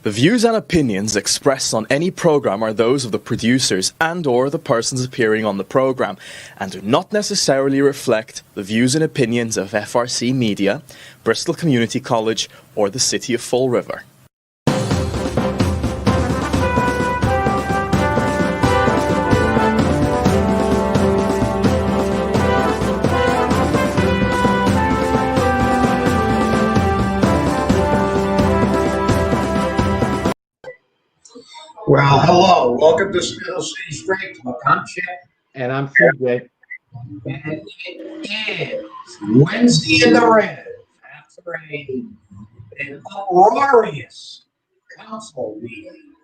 The views and opinions expressed on any program are those of the producers and/or the persons appearing on the program and do not necessarily reflect the views and opinions of FRC Media, Bristol Community College, or the City of Fall River. Well, hello. Welcome to Spindle City Straight Talk. I'm Chip. And I'm CJ. And it is Wednesday in the Red after an uproarious council meeting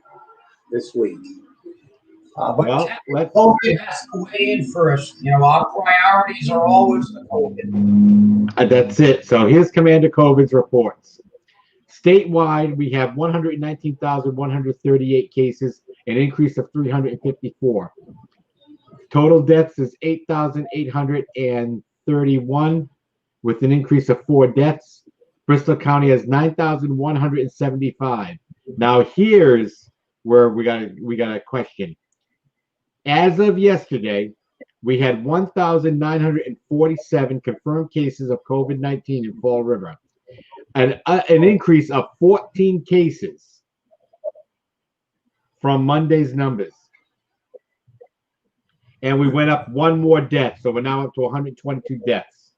this week. But COVID has to weigh in first. You know, our priorities are always the COVID. That's it. So here's Commander COVID's reports. Statewide, we have 119,138 cases, an increase of 354. Total deaths is 8,831, with an increase of 4 deaths. Bristol County has 9,175. Now here's where we got a question. As of yesterday, we had 1,947 confirmed cases of COVID-19 in Fall River. An increase of 14 cases from Monday's numbers. And we went up 1 more death, so we're now up to 122 deaths.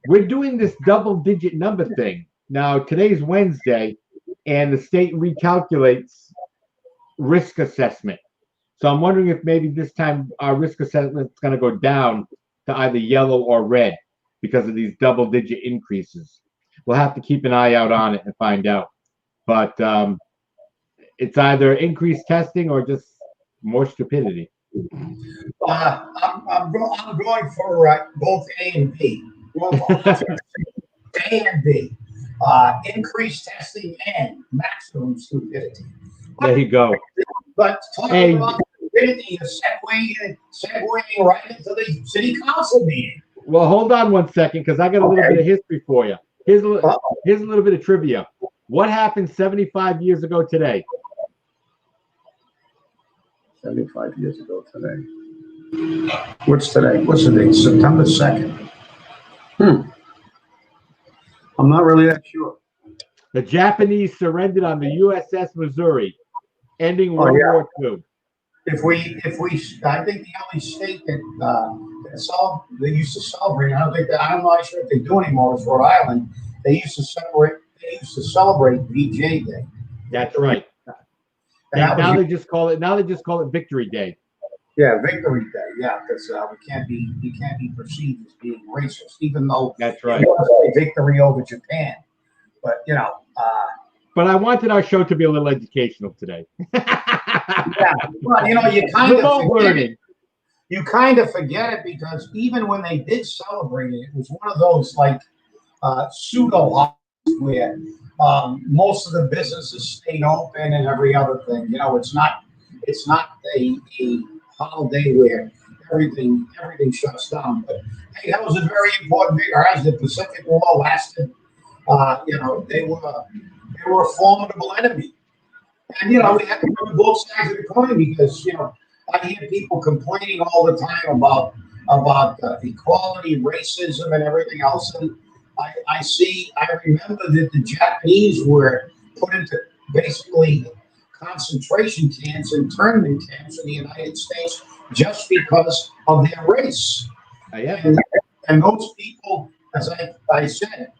We're doing this double-digit number thing. Now, today's Wednesday, and the state recalculates risk assessment. So I'm wondering if maybe this time our risk assessment is going to go down to either yellow or red because of these double-digit increases. We'll have to keep an eye out on it and find out. But it's either increased testing or just more stupidity. I'm going for both A and B. A and B. Increased testing and maximum stupidity. There you go. But talking about stupidity is segueing right into the city council meeting. Well, hold on 1 second, because I got a little bit of history for you. Here's a little bit of trivia. What happened 75 years ago today? 75 years ago today. What's today? What's the date? September 2nd. I'm not really that sure. The Japanese surrendered on the USS Missouri, ending World War II. If we, I think the only state that they used to celebrate. I'm not sure if they do anymore. Is Rhode Island. They used to celebrate VJ Day. That's right. And now they just call it Victory Day. Yeah, Victory Day. Yeah, because we can't be perceived as being racist, even though that's right. It was a victory over Japan. But you know. But I wanted our show to be a little educational today. Yeah, well, you know, you kind of forget it because even when they did celebrate it, it was one of those like pseudo holidays where most of the businesses stayed open and every other thing. You know, it's not a holiday where everything shuts down. But hey, that was a very important figure. As the Pacific War lasted, you know, they were a formidable enemy. And, you know, we have to go to both sides of the coin because, you know, I hear people complaining all the time about equality, racism, and everything else. And I remember that the Japanese were put into basically concentration camps and internment camps in the United States just because of their race. And those people, as I said,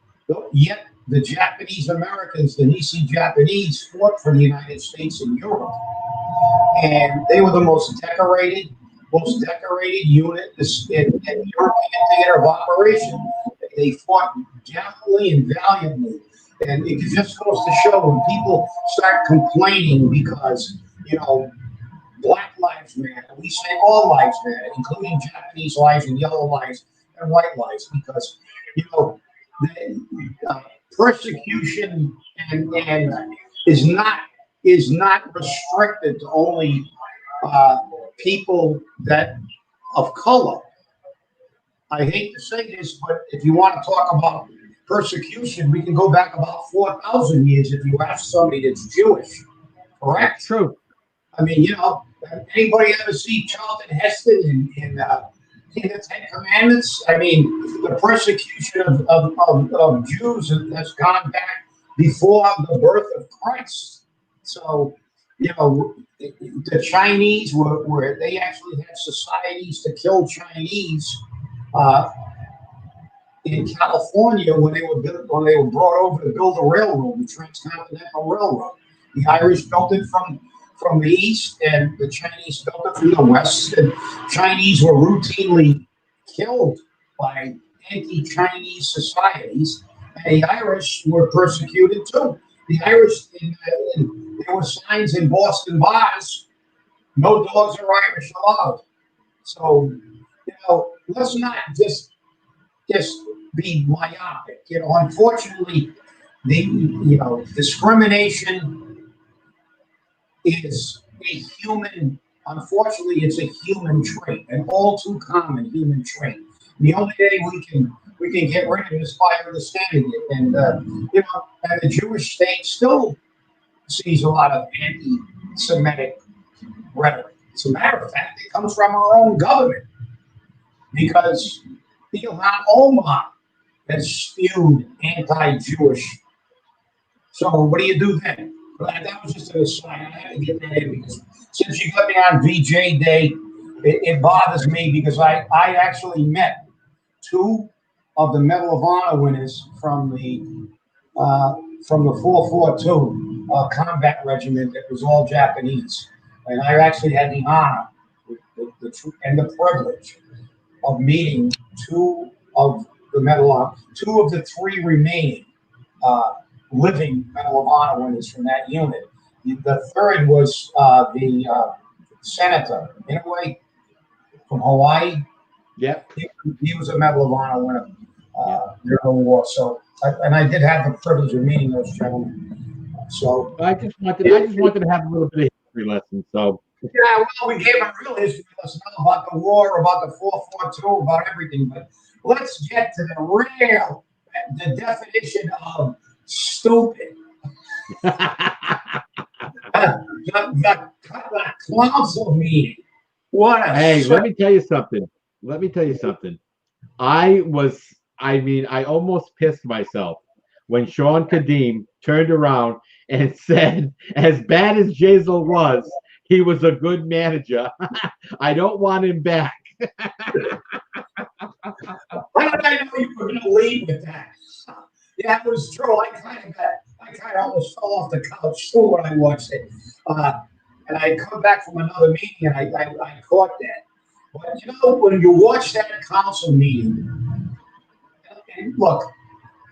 yet the Japanese Americans, the Nisi Japanese, fought for the United States and Europe. And they were the most decorated unit in European theater of operation. They fought gallantly and valiantly. And it just goes to show when people start complaining because, you know, Black lives matter, we say all lives matter, including Japanese lives and yellow lives and white lives, because, you know, persecution and is not restricted to only people that of color. I hate to say this, but if you want to talk about persecution, we can go back about 4,000 years if you ask somebody that's Jewish. Correct? That's true. I mean, anybody ever see Charlton Heston in the Ten Commandments? I mean, the persecution of Jews has gone back before the birth of Christ. So, the Chinese were they actually had societies to kill Chinese in California when they were brought over to build a railroad, the Transcontinental Railroad. The Irish built it from the east, and the Chinese built it from the west. And Chinese were routinely killed by anti-Chinese societies, and the Irish were persecuted too. The Irish, there were signs in Boston bars, no dogs are Irish allowed. So, let's not just be myopic. Unfortunately, discrimination is a human. Unfortunately, it's a human trait, an all too common human trait. The only way we can get rid of it is by understanding it. And and the Jewish state still sees a lot of anti-Semitic rhetoric. As a matter of fact, it comes from our own government because Ilhan Omar has spewed anti-Jewish. So what do you do then? That was just an aside. I had to get that in because since you got me on VJ Day, it bothers me because I actually met two of the Medal of Honor winners from the 442 combat regiment that was all Japanese, and I actually had the honor and the privilege of meeting two of the two of the three remaining living Medal of Honor winners from that unit. The third was the senator, in a way, from Hawaii. Yep. He was a Medal of Honor winner during the war. So, I did have the privilege of meeting those gentlemen. So I just wanted to have a little bit of history lesson. So yeah, well, we gave a real history lesson about the war, about the 442, about everything. But let's get to the definition of stupid. the council meeting. What a hey, let me tell you something. I almost pissed myself when Sean Kadim turned around and said, as bad as Jazel was, he was a good manager. I don't want him back. How did I know you were going to lead with that? Yeah, it was true. I kind of almost fell off the couch too when I watched it. And I come back from another meeting and I caught that. But when you watch that council meeting, and look,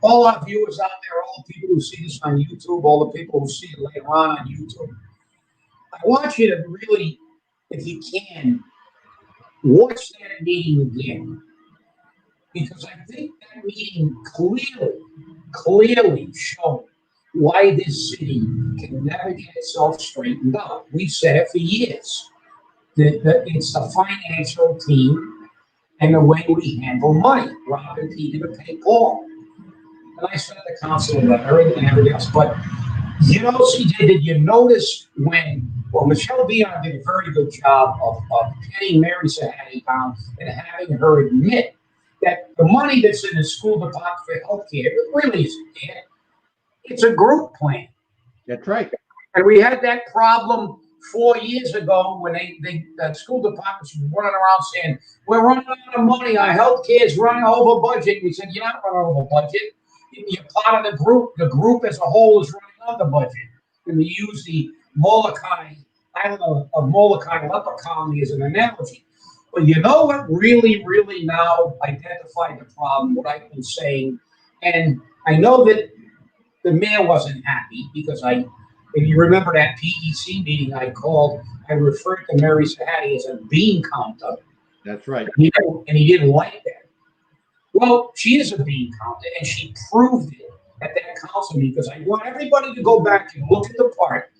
all our viewers out there, all the people who see this on YouTube, all the people who see it later on YouTube, I want you to really, if you can, watch that meeting again. Because I think that meeting clearly showed why this city can never get itself straightened out. We've said it for years. It's the financial team and the way we handle money. Robbing Peter to pay Paul. And I sent the council a letter and everything else. But, CJ, did you notice Michelle Dion did a very good job of pinning Mary Sahadi down and having her admit that the money that's in the school department for healthcare, it really isn't there. It's a group plan. That's right. And we had that problem 4 years ago when the school departments were running around saying, we're running out of money, our healthcare is running over budget. We said, you're not running over budget. You're part of the group. The group as a whole is running under budget. And we use the Molokai island of Molokai leper colony as an analogy. But you know what really, really now identified the problem, what I've been saying. And I know that the mayor wasn't happy because if you remember that PEC meeting I referred to Mary Sahadi as a bean counter. That's right. And he didn't like that. Well, she is a bean counter, and she proved it at that council meeting because I want everybody to go back and look at the part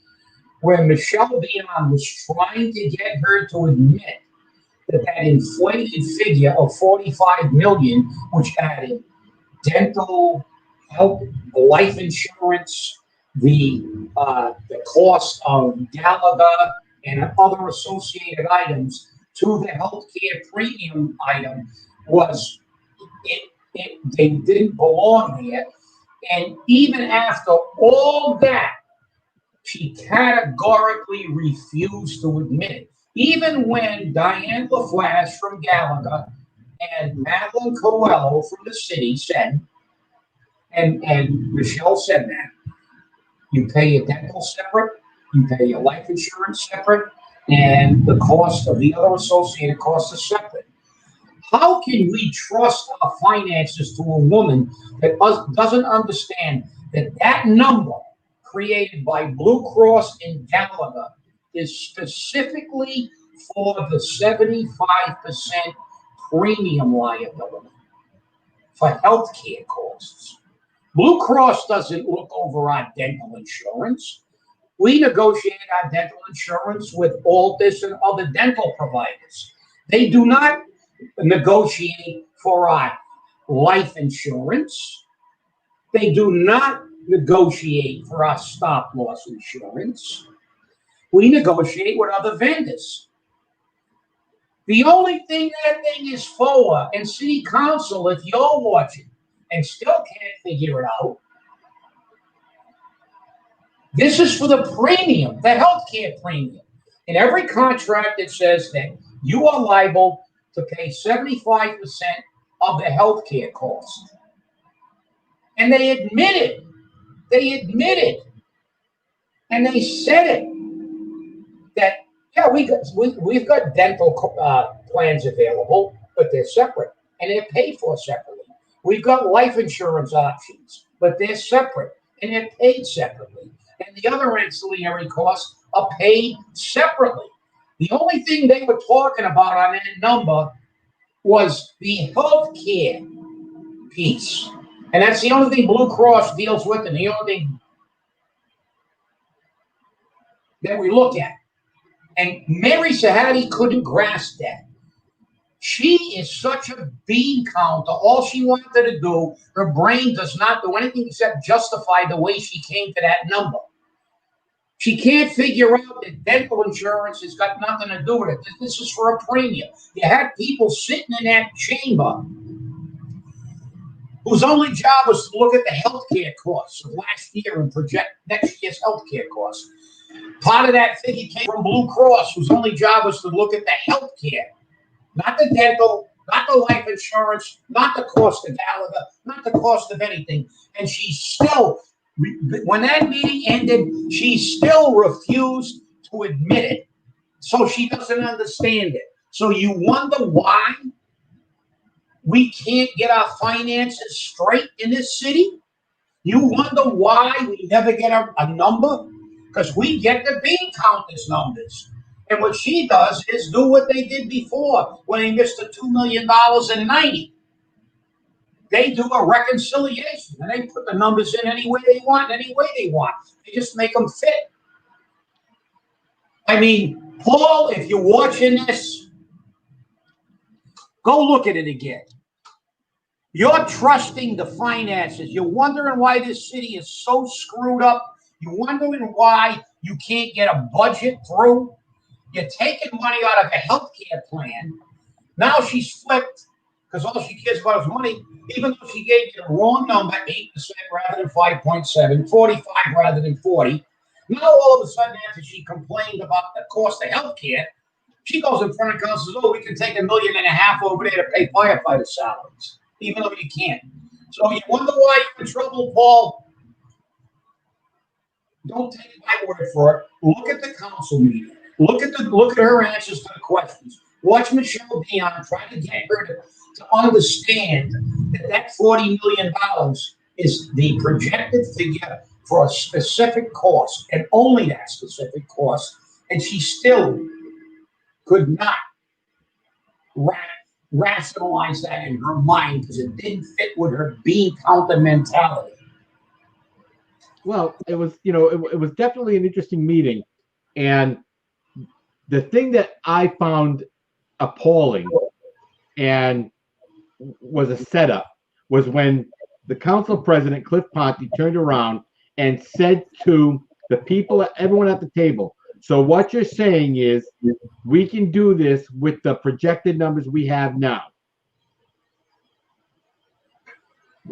where Michelle Dion was trying to get her to admit that inflated figure of $45 million, which added dental, health, life insurance, the cost of Gallagher and other associated items to the healthcare premium item was they didn't belong there. And even after all that, she categorically refused to admit it. Even when Diane LaFlash from Gallagher and Madeline Coelho from the city said, and Michelle said that, you pay your dental separate, you pay your life insurance separate, and the cost of the other associated costs are separate. How can we trust our finances to a woman that doesn't understand that that number created by Blue Cross and Gallagher is specifically for the 75% premium liability for healthcare costs? Blue Cross doesn't look over our dental insurance. We negotiate our dental insurance with Altus and other dental providers. They do not negotiate for our life insurance. They do not negotiate for our stop loss insurance. We negotiate with other vendors. The only thing that thing is for, and city council, if you're watching and still can't figure it out, this is for the premium, the healthcare premium. In every contract, it says that you are liable to pay 75% of the healthcare cost. And they admitted, and they said it, that, yeah, we've got dental plans available, but they're separate, and they're paid for separately. We've got life insurance options, but they're separate, and they're paid separately. And the other ancillary costs are paid separately. The only thing they were talking about on that number was the healthcare piece. And that's the only thing Blue Cross deals with, and the only thing that we look at. And Mary Sahadi couldn't grasp that. She is such a bean counter. All she wanted to do, her brain does not do anything except justify the way she came to that number. She can't figure out that dental insurance has got nothing to do with it. This is for a premium. You had people sitting in that chamber whose only job was to look at the healthcare costs of last year and project next year's healthcare costs. Part of that figure came from Blue Cross, whose only job was to look at the healthcare, not the dental, not the life insurance, not the cost of Gallagher, not the cost of anything. And she still, when that meeting ended, she still refused to admit it. So she doesn't understand it. So you wonder why we can't get our finances straight in this city? You wonder why we never get a number? Because we get the bean counters numbers. And what she does is do what they did before when they missed the $2 million in 90. They do a reconciliation and they put the numbers in any way they want, any way they want. They just make them fit. I mean, Paul, if you're watching this, go look at it again. You're trusting the finances. You're wondering why this city is so screwed up. You're wondering why you can't get a budget through. You're taking money out of a healthcare plan. Now she's flipped because all she cares about is money, even though she gave you the wrong number, 8% rather than 5.7, 45 rather than 40. Now all of a sudden, after she complained about the cost of healthcare, she goes in front of council and says, oh, we can take $1.5 million over there to pay firefighter salaries, even though you can't. So you wonder why you're in trouble, Paul? Don't take my word for it. Look at the council meeting. Look at her answers to the questions. Watch Michelle Dion try to get her to understand that $40 million is the projected figure for a specific cost, and only that specific cost. And she still could not rationalize that in her mind because it didn't fit with her bean counter mentality. Well, it was, it was definitely an interesting meeting. And the thing that I found appalling and was a setup was when the council president, Cliff Ponte, turned around and said to the people, everyone at the table, so what you're saying is we can do this with the projected numbers we have now.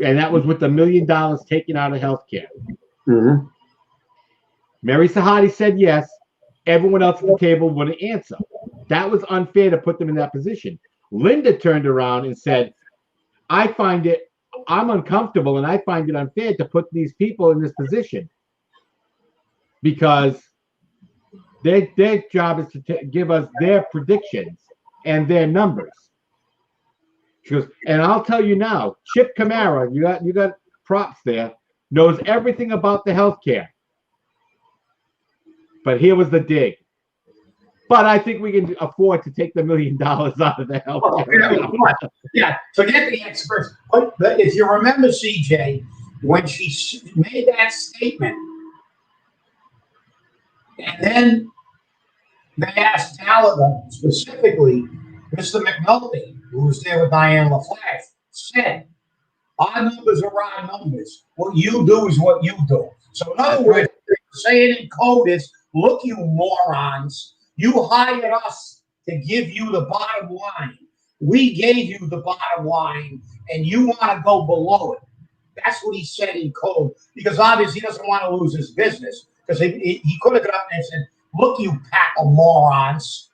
And that was with the $1 million taken out of healthcare. Mm-hmm. Mary Sahadi said yes. Everyone else at the table wouldn't answer. That was unfair to put them in that position. Linda turned around and said, I'm uncomfortable and I find it unfair to put these people in this position because their job is to give us their predictions and their numbers. She goes, and I'll tell you now, Chip Kamara, you got props there, knows everything about the healthcare. But here was the dig. But I think we can afford to take the $1 million out of the healthcare. Yeah, forget the experts. But if you remember, CJ, when she made that statement, and then they asked Gallagher specifically, Mr. McNulty, who was there with Diane LaFlash, said, our numbers are our numbers. What you do is what you do. So in other words, saying in code is, look, you morons, you hired us to give you the bottom line. We gave you the bottom line, and you want to go below it. That's what he said in code, because obviously he doesn't want to lose his business. Because he could have got up and said, look, you pack of morons.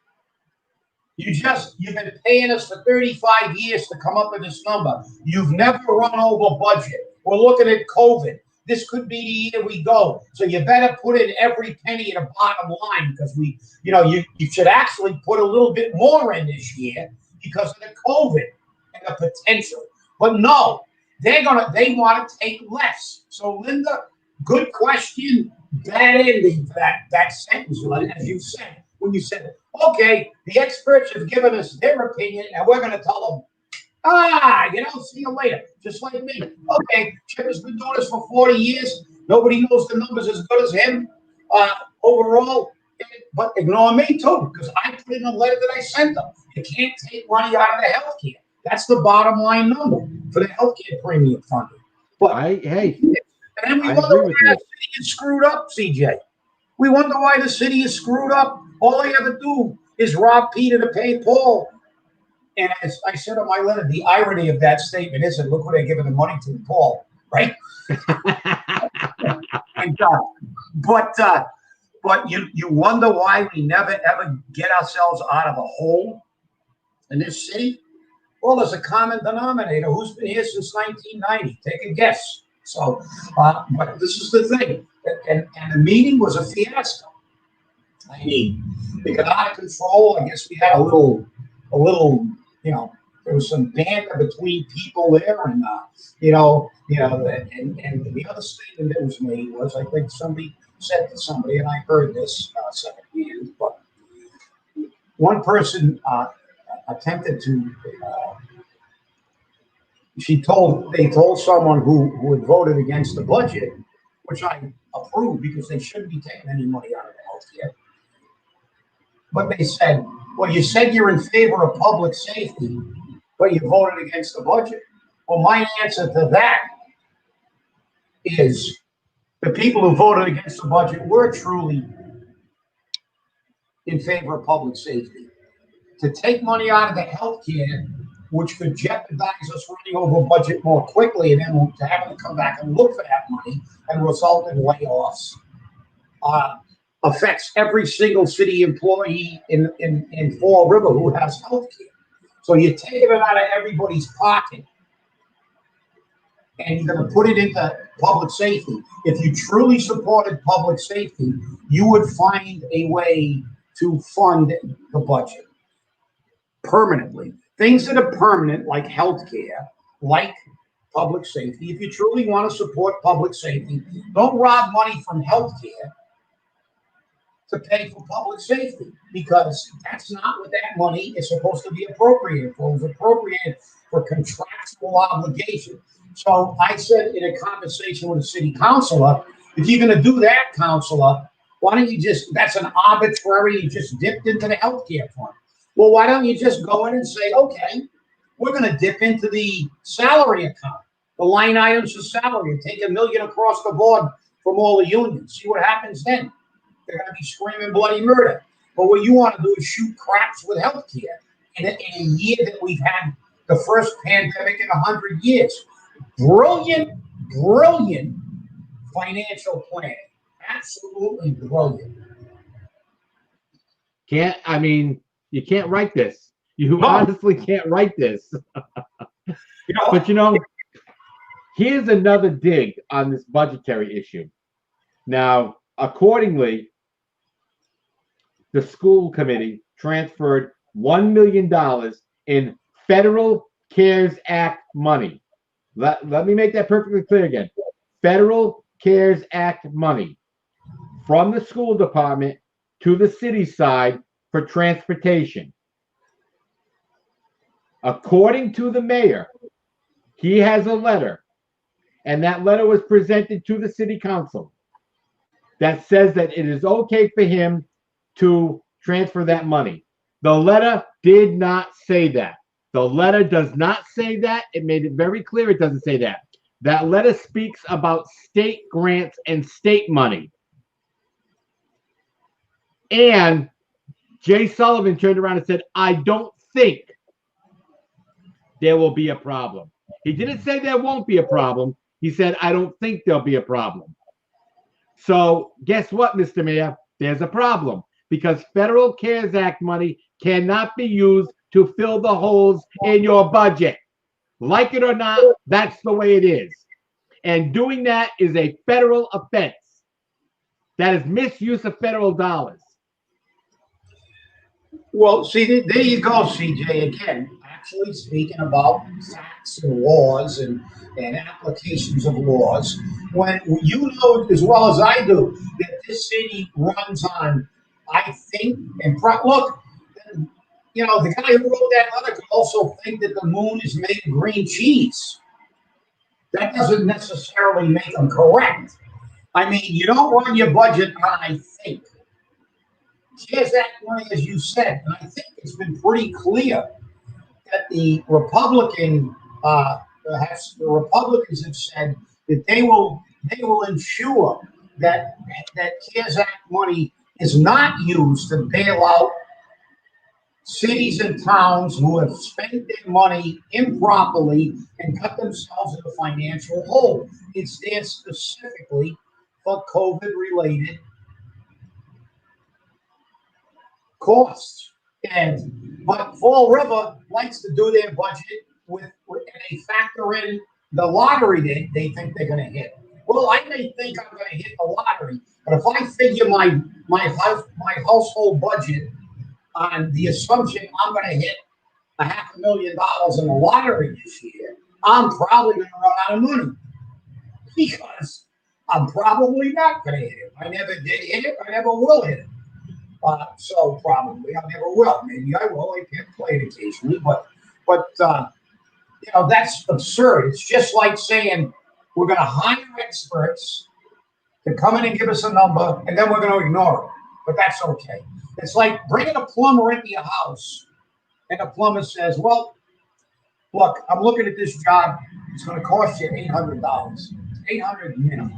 You've been paying us for 35 years to come up with this number. You've never run over budget. We're looking at COVID. This could be the year we go. So you better put in every penny in the bottom line because you should actually put a little bit more in this year because of the COVID and the potential. But no, they want to take less. So Linda, good question. Bad ending for that sentence, as you said, when you said, okay, the experts have given us their opinion and we're going to tell them, see you later. Just like me. Okay, Chip has been doing this for 40 years. Nobody knows the numbers as good as him overall. But ignore me too, because I put in a letter that I sent them. You can't take money out of the healthcare. That's the bottom line number for the healthcare premium funding. But and then we wonder why the city is screwed up, CJ. We wonder why the city is screwed up. All they ever do is rob Peter to pay Paul. And as I said in my letter, the irony of that statement is, look what they're giving the money to Paul, right? But you wonder why we never ever get ourselves out of a hole in this city. Well, there's a common denominator. Who's been here since 1990? Take a guess. So, but this is the thing, and the meeting was a fiasco. I mean, it got out of control. I guess we had a little. There was some banter between people there, and and the other statement that was made was, I think somebody said to somebody, and I heard this secondhand, but one person attempted to. They told someone who had voted against the budget, which I approve because they shouldn't be taking any money out of the healthcare. But they said, well, you said you're in favor of public safety, but you voted against the budget. Well, my answer to that is the people who voted against the budget were truly in favor of public safety. To take money out of the healthcare, which could jeopardize us running over budget more quickly, and then to have them come back and look for that money and result in layoffs, affects every single city employee in Fall River who has health care. So you're taking it out of everybody's pocket and you're going to put it into public safety. If you truly supported public safety, you would find a way to fund the budget permanently. Things that are permanent, like health care, like public safety. If you truly want to support public safety, don't rob money from health care to pay for public safety, because that's not what that money is supposed to be appropriated for. It's appropriated for contractual obligation. So I said in a conversation with a city councilor, if you're going to do that, councilor, why don't you that's an arbitrary, you just dipped into the healthcare fund. Well, why don't you just go in and say, okay, we're going to dip into the salary account. the line items for salary and take $1 million across the board from all the unions. See what happens then. They're going to be screaming bloody murder. But what you want to do is shoot craps with healthcare in a year that we've had the first pandemic in 100 years. Brilliant, brilliant financial plan. Absolutely brilliant. You can't write this. You No. honestly can't write this. But here's another dig on this budgetary issue. Now, accordingly, the school committee transferred $1 million in Federal CARES Act money. Let me make that perfectly clear again. Federal CARES Act money from the school department to the city side for transportation. According to the mayor, he has a letter, and that letter was presented to the city council that says that it is okay for him to transfer that money. The letter did not say that. The letter does not say that. It made it very clear it doesn't say that. That letter speaks about state grants and state money. And Jay Sullivan turned around and said, I don't think there will be a problem. He didn't say there won't be a problem. He said, I don't think there'll be a problem. So guess what, Mr. Mayor? There's a problem because Federal CARES Act money cannot be used to fill the holes in your budget. Like it or not, that's the way it is. And doing that is a federal offense. That is misuse of federal dollars. Well, see, there you go, CJ, again, actually speaking about facts and laws and applications of laws, when you know as well as I do that this city runs on, I think, and look, the guy who wrote that letter could also think that the moon is made of green cheese. That doesn't necessarily make them correct. I mean, you don't run your budget on, I think. CARES Act money, as you said, and I think it's been pretty clear that the Republicans have said that they will ensure that CARES Act money is not used to bail out cities and towns who have spent their money improperly and cut themselves in a financial hole. It's there specifically for COVID-related costs. But Fall River likes to do their budget and they factor in the lottery they think they're going to hit. Well, I may think I'm going to hit the lottery, but if I figure my household budget on the assumption I'm going to hit $500,000 in the lottery this year, I'm probably going to run out of money because I'm probably not going to hit it. I never did hit it. I never will hit it. So probably I never will. Maybe I will. I can't play it occasionally, but that's absurd. It's just like saying we're going to hire experts to come in and give us a number, and then we're going to ignore it. But that's okay. It's like bringing a plumber into your house, and the plumber says, "Well, look, I'm looking at this job. It's going to cost you $800. $800 minimum.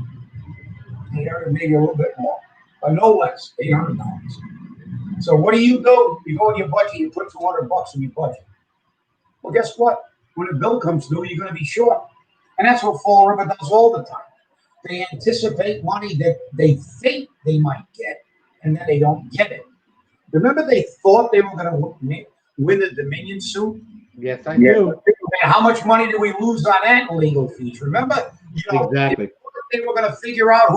$800, maybe a little bit more, but no less. $800. So what do? You go in your budget. You put $200 in your budget. Well, guess what? When the bill comes due, you're going to be short, and that's what Fall River does all the time. They anticipate money that they think they might get, and then they don't get it. Remember, they thought they were going to win the Dominion suit. Yes, I do. And how much money did we lose on that in legal fees? Remember, exactly. They were going to figure out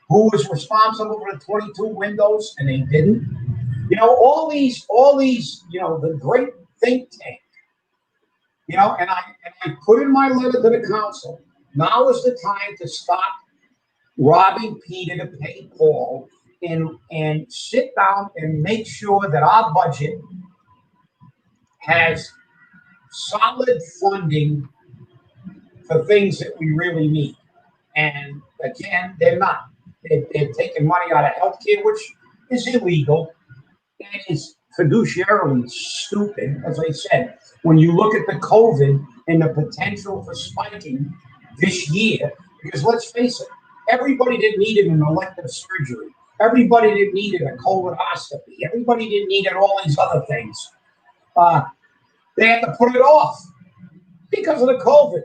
who was responsible for the 22 windows, and they didn't. All these, the great think tank. And I put in my letter to the council. Now is the time to stop robbing Peter to pay Paul, and sit down and make sure that our budget has solid funding for things that we really need. And again, they're not. They're taking money out of healthcare, which is illegal and is fiduciarily stupid. As I said, when you look at the COVID and the potential for spiking this year, because let's face it, everybody that needed an elective surgery, everybody that needed a colonoscopy, everybody that needed all these other things, they had to put it off because of the COVID.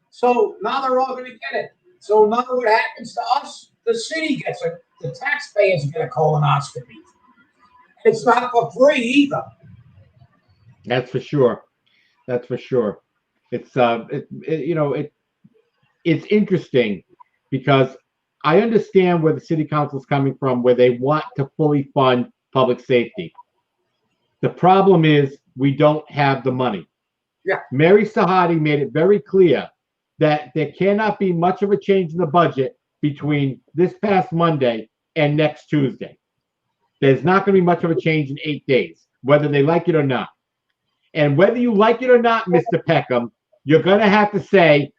So now they're all going to get it. So now what happens to us? The city gets it. The taxpayers get a colonoscopy. It's not for free either. That's for sure. That's for sure. It's it's interesting because I understand where the city council is coming from, where they want to fully fund public safety. The problem is we don't have the money. Yeah. Mary Sahadi made it very clear that there cannot be much of a change in the budget between this past Monday and next Tuesday. There's not going to be much of a change in 8 days, whether they like it or not. And whether you like it or not, Mr. Peckham, you're going to have to say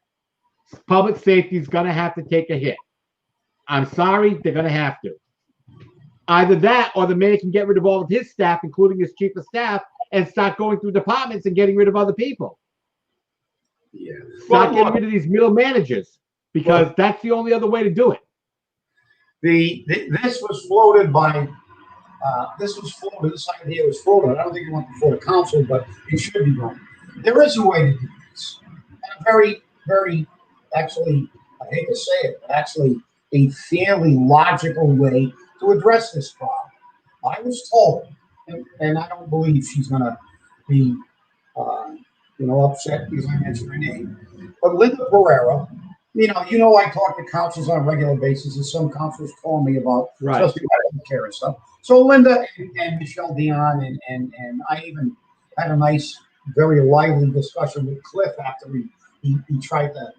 public safety is going to have to take a hit. I'm sorry, they're going to have to. Either that or the mayor can get rid of all of his staff, including his chief of staff, and start going through departments and getting rid of other people. Yeah. Start getting rid of these middle managers, because that's the only other way to do it. This was floated by, this idea was floated. I don't think it went before the council, but it should be going. There is a way to do this. And a very, very, actually, I hate to say it, but actually a fairly logical way to address this problem. I was told, and I don't believe she's going to be, upset because I mentioned her name, but Linda Pereira, I talk to councils on a regular basis, and some councils call me about just care and stuff. So Linda and Michelle Dion and I even had a nice, very lively discussion with Cliff after he tried to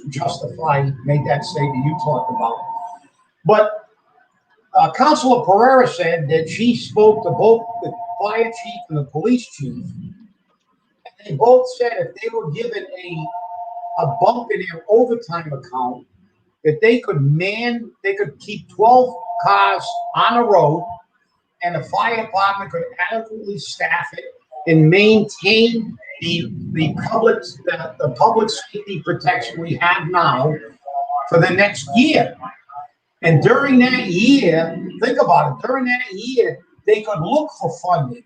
justify, make that statement you talked about. But Councilor Pereira said that she spoke to both the fire chief and the police chief, and they both said if they were given a bump in their overtime account, that they could keep 12 cars on the road, and the fire department could adequately staff it and maintain the public safety protection we have now for the next year. And during that year, think about it, during that year, they could look for funding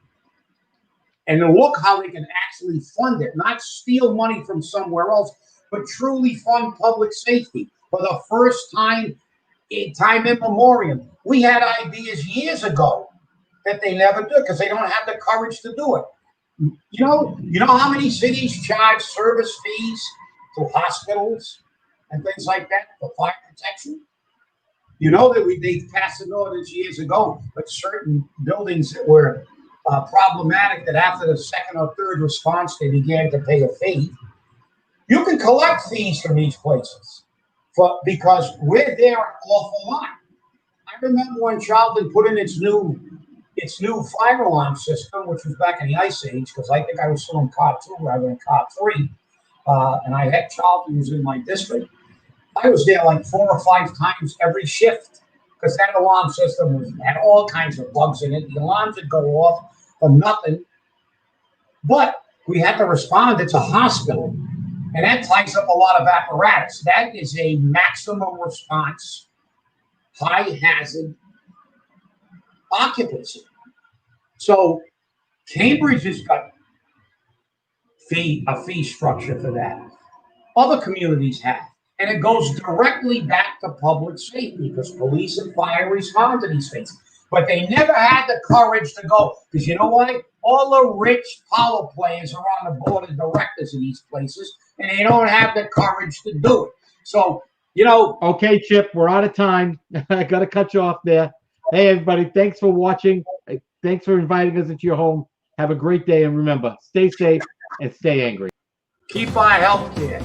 and look how they can actually fund it, not steal money from somewhere else, but truly fund public safety for the first time immemorial. We had ideas years ago that they never do because they don't have the courage to do it. You know how many cities charge service fees to hospitals and things like that for fire protection? You know that they passed an ordinance years ago, but certain buildings that were problematic, that after the second or third response, they began to pay a fee. You can collect fees from these places because we're there an awful lot. I remember when Charlton put in its new fire alarm system, which was back in the Ice Age, because I think I was still in Car 2 rather than Car 3, and I had Charlton was in my district. I was there like 4 or 5 times every shift because that alarm system had all kinds of bugs in it. The alarms would go off for nothing, but we had to respond. It's a hospital, and that ties up a lot of apparatus. That is a maximum response, high hazard occupancy. So Cambridge has got a fee structure for that. Other communities have. And it goes directly back to public safety because police and fire respond to these things. But they never had the courage to go. Because you know what? All the rich power players are on the board of directors in these places, and they don't have the courage to do it. So, Okay, Chip, we're out of time. I got to cut you off there. Hey, everybody, thanks for watching. Thanks for inviting us into your home. Have a great day. And remember, stay safe and stay angry. Keep our health care.